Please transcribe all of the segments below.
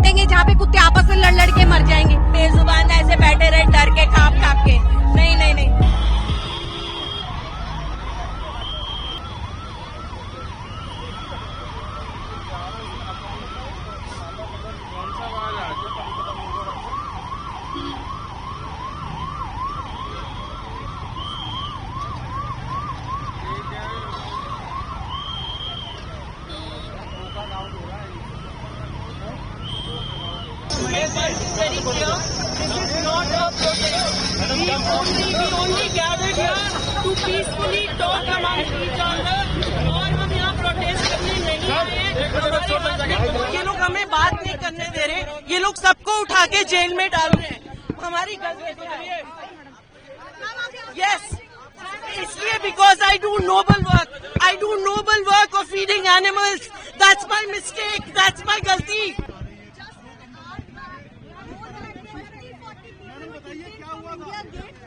देंगे जहाँ पे कुत्ते आपस में लड़ लड़ के मर जाएंगे। बेजुबान ऐसे बैठे रहे डर के कांप कांप के। नहीं नहीं नहीं। Very clear. This is not a protest. We only gathered here to peacefully talk among each other. और हम यहाँ प्रोटेस्ट करने नहीं आए। ये लोग हमें बात नहीं करने दे रहे। ये लोग सबको उठा के जेल में डाल रहे हैं। हमारी गलती है। Yes. इसलिए because I do noble work. I do noble work of feeding animals. That's my mistake. That's my गलती।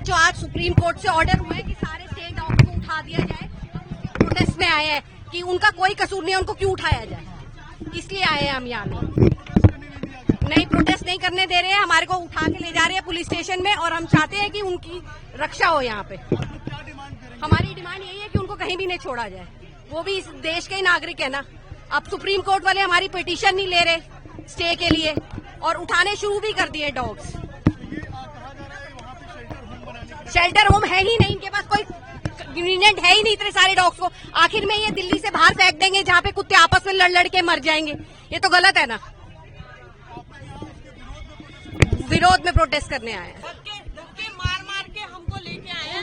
जो आज सुप्रीम कोर्ट से ऑर्डर हुआ है कि सारे स्टेट डॉग्स को उठा दिया जाए, प्रोटेस्ट में आए हैं कि उनका कोई कसूर नहीं है, उनको क्यों उठाया जाए, इसलिए आए हैं हम यहाँ नहीं प्रोटेस्ट नहीं करने दे रहे हैं। हमारे को उठा के ले जा रहे हैं पुलिस स्टेशन में और हम चाहते हैं कि उनकी रक्षा हो यहाँ पे। हमारी डिमांड यही है कि उनको कहीं भी नहीं छोड़ा जाए, वो भी इस देश के ही नागरिक है ना। अब सुप्रीम कोर्ट वाले हमारी पिटीशन नहीं ले रहे स्टे के लिए और उठाने शुरू भी कर दिए डॉग्स। शेल्टर होम है ही नहीं, इनके पास कोई यूनिट है ही नहीं इतने सारे डॉग्स को। आखिर में ये दिल्ली से बाहर फेंक देंगे जहाँ पे कुत्ते आपस में लड़ लड़ के मर जाएंगे। ये तो गलत है ना। विरोध में प्रोटेस्ट करने आए हैं। धक्के मार मार के हमको लेके आए हैं।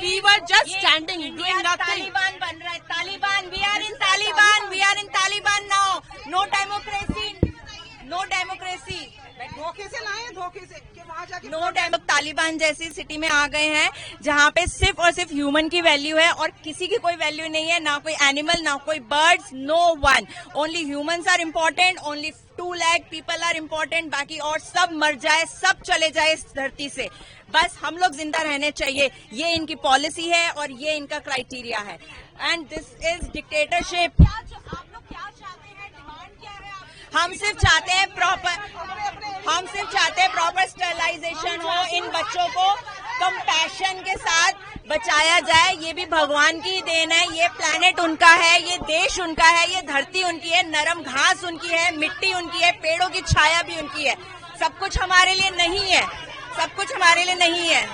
We were just standing, doing nothing. Taliban बन रहा है, Taliban. We are in Taliban. We are in Taliban now. No democracy. No democracy. धोखे से लाए, धोखे से वहाँ जाके नो टाइम। तालिबान जैसी सिटी में आ गए हैं जहाँ पे सिर्फ और सिर्फ ह्यूमन की वैल्यू है और किसी की कोई वैल्यू नहीं है, ना कोई एनिमल, ना कोई birds, no one. Only humans are important, only 2 lakh people are important. बाकी और सब मर जाए, सब चले जाए इस धरती से, बस हम लोग जिंदा रहने चाहिए। ये इनकी पॉलिसी है और ये इनका क्राइटेरिया है। And this is dictatorship. हम सिर्फ चाहते हैं प्रॉपर स्टरलाइजेशन हो, इन बच्चों को कंपैशन के साथ बचाया जाए। ये भी भगवान की देन है, ये प्लेनेट उनका है, ये देश उनका है, ये धरती उनकी है, नरम घास उनकी है, मिट्टी उनकी है, पेड़ों की छाया भी उनकी है। सब कुछ हमारे लिए नहीं है, सब कुछ हमारे लिए नहीं है।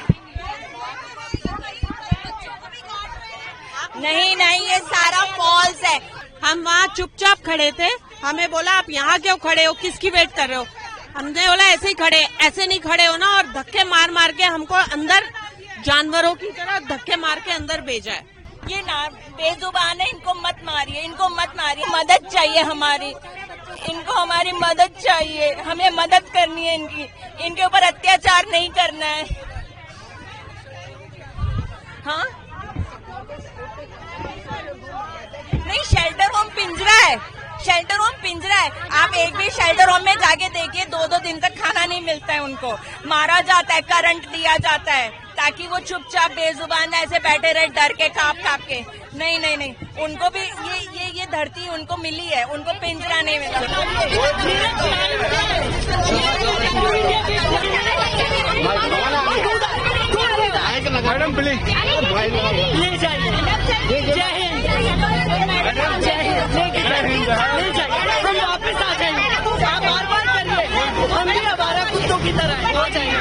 नहीं नहीं, ये सारा फॉल्स है। हम वहाँ चुपचाप खड़े थे, हमें बोला आप यहाँ क्यों खड़े हो, किसकी वेट कर रहे हो। हमने बोला ऐसे ही खड़े, ऐसे नहीं खड़े हो ना। और धक्के मार मार के हमको अंदर जानवरों की तरह धक्के मार के अंदर भेजा है। ये ना बेजुबान है, इनको मत मारिए, इनको मत मारिए। मदद चाहिए हमारी, इनको हमारी मदद चाहिए, हमें मदद करनी है इनकी। इनके ऊपर अत्याचार नहीं करना है। हाँ नहीं, शेल्टर होम पिंजरा है, शेल्टर होम पिंजरा है। आप एक भी शेल्टर होम में जाके देखिए, 2-2 दिन तक खाना नहीं मिलता है उनको, मारा जाता है, करंट दिया जाता है ताकि वो चुपचाप बेजुबान ऐसे बैठे रहे डर के कांप कांप के। नहीं नहीं नहीं, उनको भी ये धरती उनको मिली है, उनको पिंजरा नहीं मिला। मैडम प्लीज ले जाइए। जय हिंद, जय हिंद। हम वापस आ जाएंगे, आप बार करिए, हम भी हमारा कुत्तों की तरह हो जाएंगे।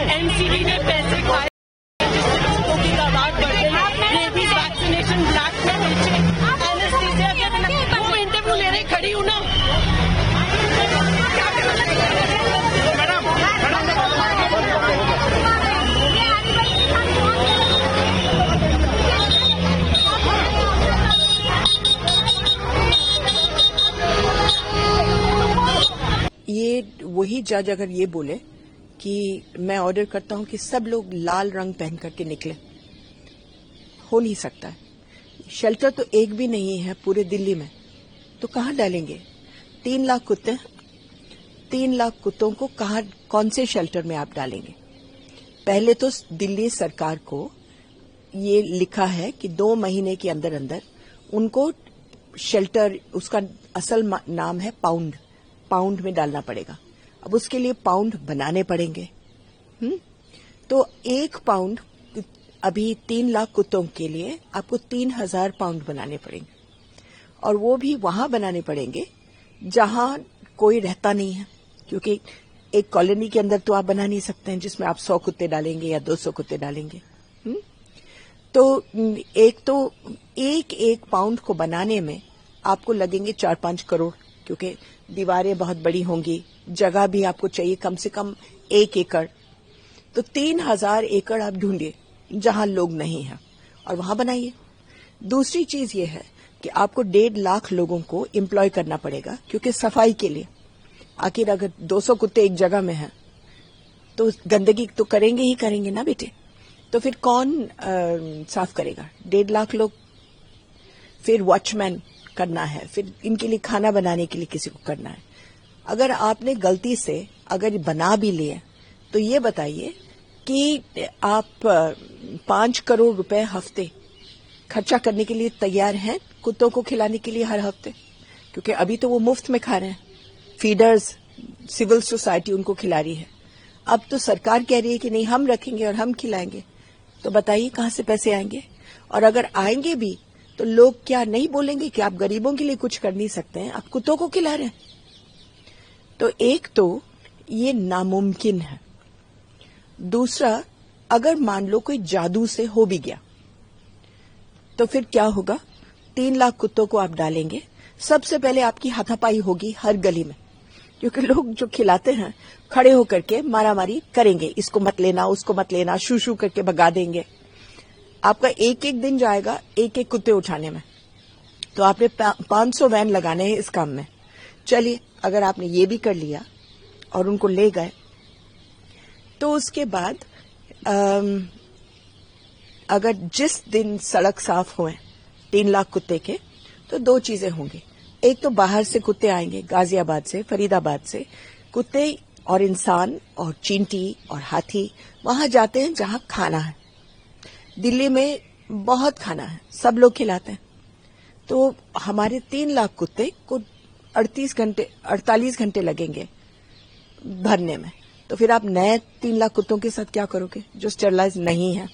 एनसीडी ने पैसे खाए, कुत्तों की तादाद बढ़ गई, रेबीज वैक्सीनेशन ब्लैक में बेचे, एनेस्थीसिया के बिना। वो इंटरव्यू लेने खड़ी हूँ ना। ये वही जज अगर ये बोले कि मैं ऑर्डर करता हूं कि सब लोग लाल रंग पहन करके निकले, हो नहीं सकता है। शेल्टर तो एक भी नहीं है पूरे दिल्ली में, तो कहां डालेंगे? 3 लाख कुत्ते, 3 लाख कुत्तों को कौन से शेल्टर में आप डालेंगे? पहले तो दिल्ली सरकार को ये लिखा है कि 2 महीने के अंदर अंदर उनको शेल्टर, उसका असल नाम है पाउंड में डालना पड़ेगा। अब उसके लिए पाउंड बनाने पड़ेंगे। तो 1 पाउंड अभी 3 लाख कुत्तों के लिए आपको 3000 पाउंड बनाने पड़ेंगे, और वो भी वहां बनाने पड़ेंगे जहां कोई रहता नहीं है, क्योंकि एक कॉलोनी के अंदर तो आप बना नहीं सकते हैं जिसमें आप 100 कुत्ते डालेंगे या 200 कुत्ते डालेंगे। तो एक पाउंड को बनाने में आपको लगेंगे 4-5 करोड़, क्योंकि दीवारें बहुत बड़ी होंगी, जगह भी आपको चाहिए कम से कम 1 एकड़। तो 3000 एकड़ आप ढूंढिए जहां लोग नहीं हैं और वहां बनाइए। दूसरी चीज ये है कि आपको 1.5 लाख लोगों को एम्प्लॉय करना पड़ेगा, क्योंकि सफाई के लिए, आखिर अगर 200 कुत्ते एक जगह में हैं तो गंदगी तो करेंगे ही करेंगे ना बेटे, तो फिर कौन साफ करेगा? 1.5 लाख लोग। फिर वॉचमैन करना है, फिर इनके लिए खाना बनाने के लिए किसी को करना है। अगर आपने गलती से अगर बना भी लिए तो ये बताइए कि आप 5 करोड़ रुपए हफ्ते खर्चा करने के लिए तैयार हैं कुत्तों को खिलाने के लिए हर हफ्ते? क्योंकि अभी तो वो मुफ्त में खा रहे हैं, फीडर्स, सिविल सोसाइटी उनको खिला रही है। अब तो सरकार कह रही है कि नहीं, हम रखेंगे और हम खिलाएंगे। तो बताइए कहां से पैसे आएंगे? और अगर आएंगे भी तो लोग क्या नहीं बोलेंगे कि आप गरीबों के लिए कुछ कर नहीं सकते हैं, आप कुत्तों को खिला रहे हैं? तो एक तो ये नामुमकिन है। दूसरा, अगर मान लो कोई जादू से हो भी गया तो फिर क्या होगा? 3 लाख कुत्तों को आप डालेंगे, सबसे पहले आपकी हाथापाई होगी हर गली में, क्योंकि लोग जो खिलाते हैं खड़े होकर के मारामारी करेंगे, इसको मत लेना, उसको मत लेना, शू शू करके भगा देंगे। आपका एक दिन जाएगा एक कुत्ते उठाने में, तो आपने 500 वैन लगाने हैं इस काम में। चलिए, अगर आपने ये भी कर लिया और उनको ले गए, तो उसके बाद अगर जिस दिन सड़क साफ हुए 3 लाख कुत्ते के, तो 2 चीजें होंगी। एक तो बाहर से कुत्ते आएंगे, गाजियाबाद से, फरीदाबाद से कुत्ते और इंसान और चींटी और हाथी वहां जाते हैं जहां खाना है। दिल्ली में बहुत खाना है, सब लोग खिलाते हैं। तो हमारे 3 लाख कुत्ते को 48 घंटे लगेंगे भरने में। तो फिर आप नए 3 लाख कुत्तों के साथ क्या करोगे जो स्टेरलाइज नहीं है?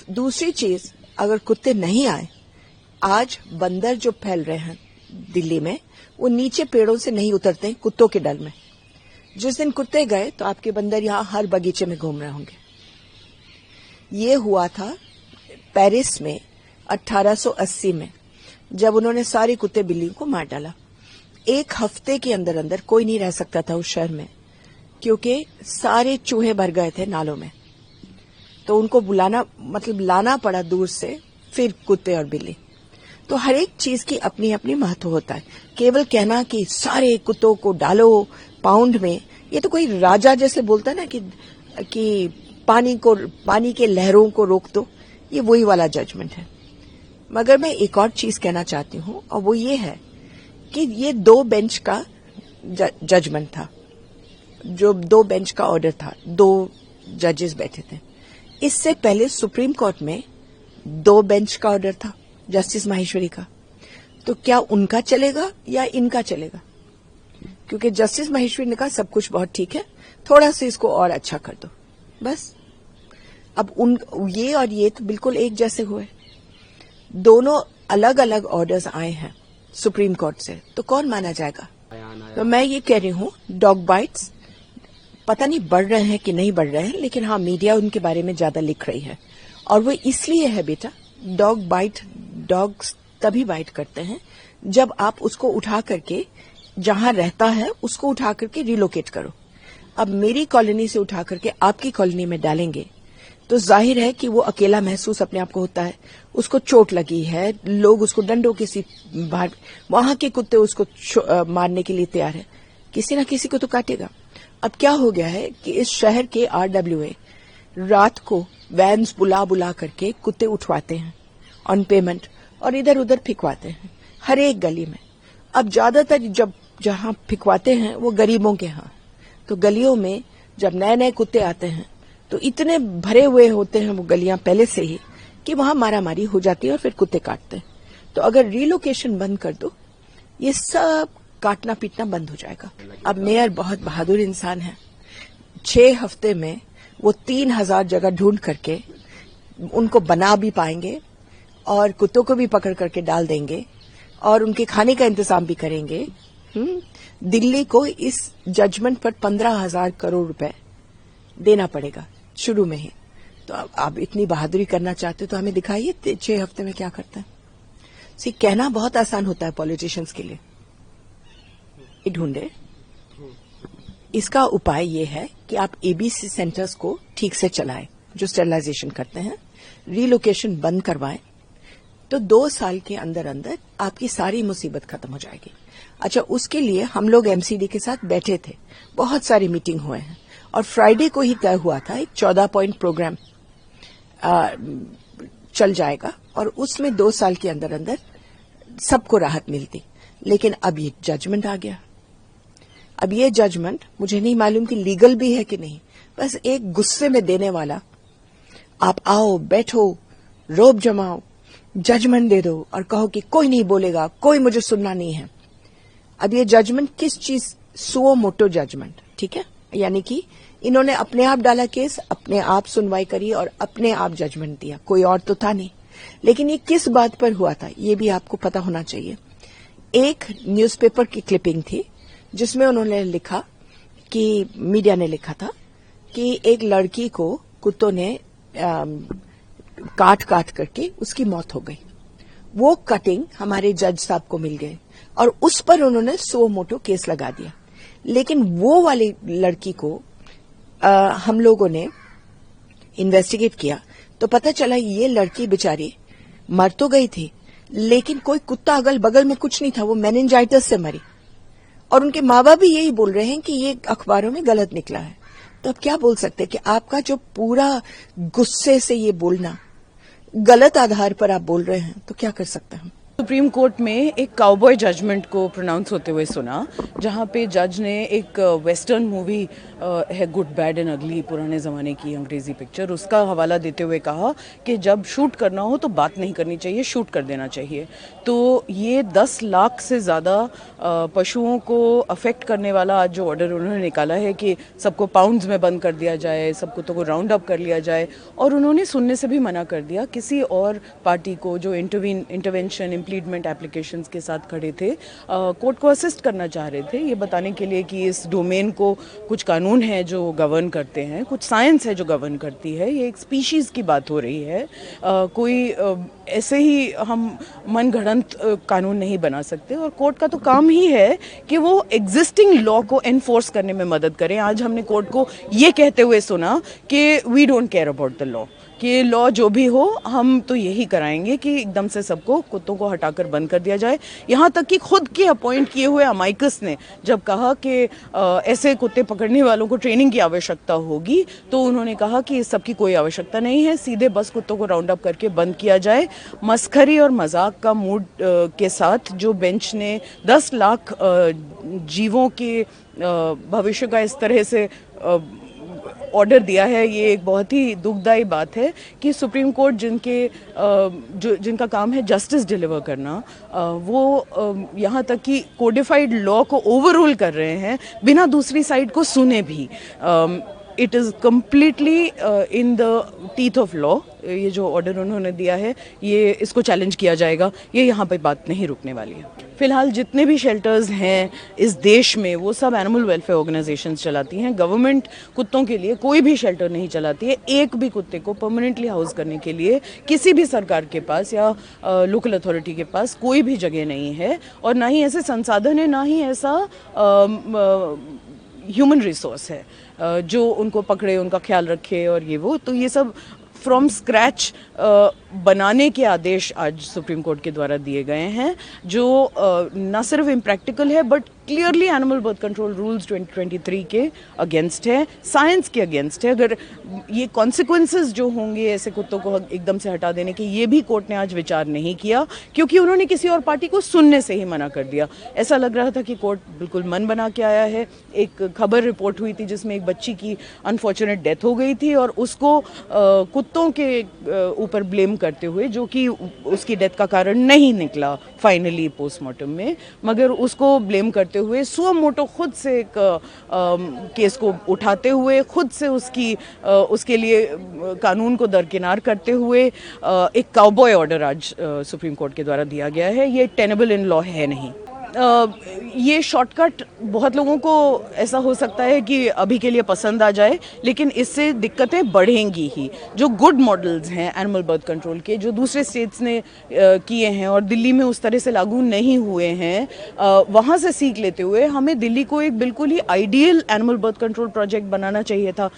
दूसरी चीज, अगर कुत्ते नहीं आए, आज बंदर जो फैल रहे हैं दिल्ली में, वो नीचे पेड़ों से नहीं उतरते हैं कुत्तों के डर में। जिस दिन कुत्ते गए तो आपके बंदर यहां हर बगीचे में घूम रहे होंगे। ये हुआ था पेरिस में 1880 में, जब उन्होंने सारे कुत्ते बिल्लियों को मार डाला। 1 हफ्ते के अंदर अंदर कोई नहीं रह सकता था उस शहर में, क्योंकि सारे चूहे भर गए थे नालों में। तो उनको लाना पड़ा दूर से, फिर कुत्ते और बिल्ली। तो हर एक चीज की अपनी अपनी महत्व होता है। केवल कहना कि सारे कुत्तों को डालो पाउंड में, ये तो कोई राजा जैसे बोलता है ना कि पानी के लहरों को रोक दो, ये वही वाला जजमेंट है। मगर मैं एक और चीज कहना चाहती हूं, और वो ये है कि ये 2 बेंच का जजमेंट था, जो 2 बेंच का ऑर्डर था, 2 जजेस बैठे थे। इससे पहले सुप्रीम कोर्ट में 2 बेंच का ऑर्डर था, जस्टिस माहेश्वरी का। तो क्या उनका चलेगा या इनका चलेगा? क्योंकि जस्टिस माहेश्वरी ने कहा सब कुछ बहुत ठीक है, थोड़ा सा इसको और अच्छा कर दो, बस। अब ये और ये तो बिल्कुल एक जैसे हुए। दोनों अलग अलग ऑर्डर्स आए हैं सुप्रीम कोर्ट से, तो कौन माना जाएगा? तो मैं ये कह रही हूं, डॉग बाइट्स पता नहीं बढ़ रहे हैं कि नहीं बढ़ रहे हैं, लेकिन हाँ, मीडिया उनके बारे में ज्यादा लिख रही है। और वो इसलिए है बेटा, डॉग्स तभी बाइट करते हैं जब आप उसको उठा करके जहां रहता है उसको उठा करके रिलोकेट करो। अब मेरी कॉलोनी से उठा करके आपकी कॉलोनी में डालेंगे तो जाहिर है कि वो अकेला महसूस अपने आप को होता है, उसको चोट लगी है, लोग उसको डंडों के बाहर, वहां के कुत्ते उसको मारने के लिए तैयार है, किसी न किसी को तो काटेगा। अब क्या हो गया है कि इस शहर के RWA रात को वैन्स बुला करके कुत्ते उठवाते हैं ऑन पेमेंट और इधर उधर फिकवाते हैं हर एक गली में। अब ज्यादातर जहां फिकवाते हैं वो गरीबों के यहाँ, तो गलियों में जब नए नए कुत्ते आते हैं तो इतने भरे हुए होते हैं वो गलियां पहले से ही कि वहां मारामारी हो जाती है और फिर कुत्ते काटते हैं। तो अगर रीलोकेशन बंद कर दो, ये सब काटना पीटना बंद हो जाएगा। अब मेयर बहुत बहादुर इंसान है, 6 हफ्ते में वो 3000 जगह ढूंढ करके उनको बना भी पाएंगे और कुत्तों को भी पकड़ करके डाल देंगे और उनके खाने का इंतजाम भी करेंगे। दिल्ली को इस जजमेंट पर 15,000 करोड़ रुपए देना पड़ेगा शुरू में ही। तो आप इतनी बहादुरी करना चाहते हो तो हमें दिखाइए 6 हफ्ते में क्या करता है। कहना बहुत आसान होता है पॉलिटिशियंस के लिए, ये ढूंढे। इसका उपाय ये है कि आप एबीसी सेंटर्स को ठीक से चलाएं, जो स्टेरिलाइजेशन करते हैं, रीलोकेशन बंद करवाएं, तो 2 साल के अंदर अंदर आपकी सारी मुसीबत खत्म हो जाएगी। अच्छा, उसके लिए हम लोग एमसीडी के साथ बैठे थे, बहुत सारी मीटिंग हुए हैं और फ्राइडे को ही तय हुआ था एक 14 पॉइंट प्रोग्राम चल जाएगा और उसमें 2 साल के अंदर अंदर सबको राहत मिलती। लेकिन अब ये जजमेंट आ गया। अब ये जजमेंट मुझे नहीं मालूम कि लीगल भी है कि नहीं, बस एक गुस्से में देने वाला, आप आओ बैठो रोब जमाओ, जजमेंट दे दो और कहो कि कोई नहीं बोलेगा, कोई मुझे सुनना नहीं है। अब ये जजमेंट किस चीज, सुओ मोटो जजमेंट, ठीक है, यानी कि इन्होंने अपने आप डाला केस, अपने आप सुनवाई करी और अपने आप जजमेंट दिया, कोई और तो था नहीं। लेकिन ये किस बात पर हुआ था ये भी आपको पता होना चाहिए। एक न्यूज़पेपर की क्लिपिंग थी जिसमें उन्होंने लिखा कि, मीडिया ने लिखा था कि एक लड़की को कुत्तों ने काट करके उसकी मौत हो गई। वो कटिंग हमारे जज साहब को मिल गए और उस पर उन्होंने सो मोटो केस लगा दिया। लेकिन वो वाली लड़की को हम लोगों ने इन्वेस्टिगेट किया तो पता चला ये लड़की बेचारी मर तो गई थी, लेकिन कोई कुत्ता अगल बगल में कुछ नहीं था, वो मेनिंजाइटिस से मरी। और उनके माँ बाप भी यही बोल रहे हैं कि ये अखबारों में गलत निकला है। तो अब क्या बोल सकते हैं कि आपका जो पूरा गुस्से से ये बोलना, गलत आधार पर आप बोल रहे हैं, तो क्या कर सकते हैं। सुप्रीम कोर्ट में एक काउबॉय जजमेंट को प्रोनाउंस होते हुए सुना, जहां पे जज ने एक वेस्टर्न मूवी है गुड बैड एंड अगली, पुराने ज़माने की अंग्रेज़ी पिक्चर, उसका हवाला देते हुए कहा कि जब शूट करना हो तो बात नहीं करनी चाहिए, शूट कर देना चाहिए। तो ये 10 लाख से ज़्यादा पशुओं को अफेक्ट करने वाला आज जो ऑर्डर उन्होंने निकाला है कि सबको पाउंड्स में बंद कर दिया जाए, सब कुत्तों को राउंड अप कर लिया जाए, और उन्होंने सुनने से भी मना कर दिया किसी और पार्टी को जो इंटरवेंशन इम्प्लीडमेंट एप्लीकेशंस के साथ खड़े थे, कोर्ट को असिस्ट करना चाह रहे थे, ये बताने के लिए कि इस डोमेन को कुछ कानून है जो गवर्न करते हैं, कुछ साइंस है जो गवर्न करती है, ये एक स्पीशीज़ की बात हो रही है। कोई ऐसे ही हम मन घड़ंत कानून नहीं बना सकते, और कोर्ट का तो काम ही है कि वो एग्जिस्टिंग लॉ को एनफोर्स करने में मदद करें। आज हमने कोर्ट को ये कहते हुए सुना कि we don't care about the law, कि लॉ जो भी हो हम तो यही कराएंगे कि एकदम से सबको कुत्तों को हटाकर बंद कर दिया जाए। यहाँ तक कि खुद के अपॉइंट किए हुए अमाइकस ने जब कहा कि ऐसे कुत्ते पकड़ने वालों को ट्रेनिंग की आवश्यकता होगी, तो उन्होंने कहा कि इस सब की कोई आवश्यकता नहीं है, सीधे बस कुत्तों को राउंड अप करके बंद किया जाए। मस्खरी और मजाक का मूड के साथ जो बेंच ने 10 लाख जीवों के भविष्य का इस तरह से ऑर्डर दिया है, ये एक बहुत ही दुखदायी बात है कि सुप्रीम कोर्ट जिनका काम है जस्टिस डिलीवर करना, वो यहाँ तक कि कोडिफाइड लॉ को ओवररूल कर रहे हैं बिना दूसरी साइड को सुने भी। It is completely in the teeth of law. ये जो ऑर्डर उन्होंने दिया है, ये इसको चैलेंज किया जाएगा, ये यहाँ पे बात नहीं रुकने वाली है। फिलहाल जितने भी शेल्टर्स हैं इस देश में, वो सब एनिमल वेलफेयर ऑर्गेनाइजेशंस चलाती हैं। गवर्नमेंट कुत्तों के लिए कोई भी शेल्टर नहीं चलाती है। एक भी कुत्ते को परमानेंटली हाउस करने के लिए किसी भी सरकार के पास या लोकल अथॉरिटी के पास कोई भी जगह नहीं है, और ना ही ऐसे संसाधन है, ना ही ऐसा ह्यूमन रिसोर्स है जो उनको पकड़े, उनका ख्याल रखे और ये वो। तो ये सब फ्रॉम स्क्रैच बनाने के आदेश आज सुप्रीम कोर्ट के द्वारा दिए गए हैं, जो न सिर्फ इम्प्रैक्टिकल है but clearly animal birth control rules 2023 के अगेंस्ट है, साइंस के अगेंस्ट है। अगर ये कॉन्सिक्वेंसेस जो होंगे ऐसे कुत्तों को एकदम से हटा देने के, ये भी कोर्ट ने आज विचार नहीं किया क्योंकि उन्होंने किसी और पार्टी को सुनने से ही मना कर दिया। ऐसा लग रहा था कि कोर्ट बिल्कुल मन बना के आया है। एक खबर रिपोर्ट हुई थी जिसमें एक बच्ची की अनफॉर्चुनेट डेथ हो गई थी और उसको कुत्तों के ऊपर ब्लेम करते हुए, जो कि उसकी डेथ का कारण नहीं निकला फाइनली पोस्टमार्टम में, मगर उसको ब्लेम करते हुए सुओ मोटो खुद से एक केस को उठाते हुए, खुद से उसके लिए कानून को दरकिनार करते हुए एक काउबॉय ऑर्डर आज सुप्रीम कोर्ट के द्वारा दिया गया है। ये टेनेबल इन लॉ है नहीं। ये शॉर्टकट बहुत लोगों को ऐसा हो सकता है कि अभी के लिए पसंद आ जाए, लेकिन इससे दिक्कतें बढ़ेंगी ही। जो गुड मॉडल्स हैं एनिमल बर्थ कंट्रोल के, जो दूसरे स्टेट्स ने किए हैं और दिल्ली में उस तरह से लागू नहीं हुए हैं, वहाँ से सीख लेते हुए हमें दिल्ली को एक बिल्कुल ही ideal animal birth control project बनाना चाहिए था।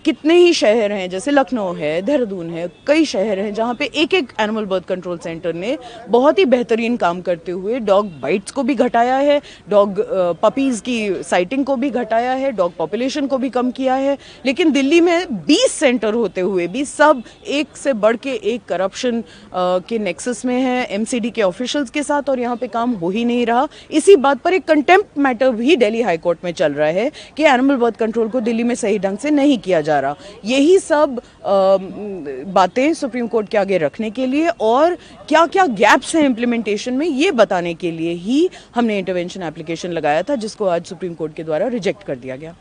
कितने ही शहर हैं, जैसे लखनऊ है, देहरादून है, कई शहर हैं जहाँ पे एक एक एनिमल बर्थ कंट्रोल सेंटर ने बहुत ही बेहतरीन काम करते हुए डॉग बाइट्स को भी घटाया है, डॉग पपीज़ की साइटिंग को भी घटाया है, डॉग पॉपुलेशन को भी कम किया है। लेकिन दिल्ली में 20 सेंटर होते हुए भी सब एक से बढ़ के एक करप्शन के नेक्सस में है एमसीडी के ऑफिशियल्स के साथ, और यहाँ पे काम हो ही नहीं रहा। इसी बात पर एक कंटेम्प्ट मैटर भी दिल्ली हाई कोर्ट में चल रहा है कि एनिमल बर्थ कंट्रोल को दिल्ली में सही ढंग से नहीं किया जा रहा। यही सब बातें सुप्रीम कोर्ट के आगे रखने के लिए और क्या क्या गैप्स हैं इम्प्लीमेंटेशन में, ये बताने के लिए ही हमने इंटरवेंशन एप्लीकेशन लगाया था, जिसको आज सुप्रीम कोर्ट के द्वारा रिजेक्ट कर दिया गया।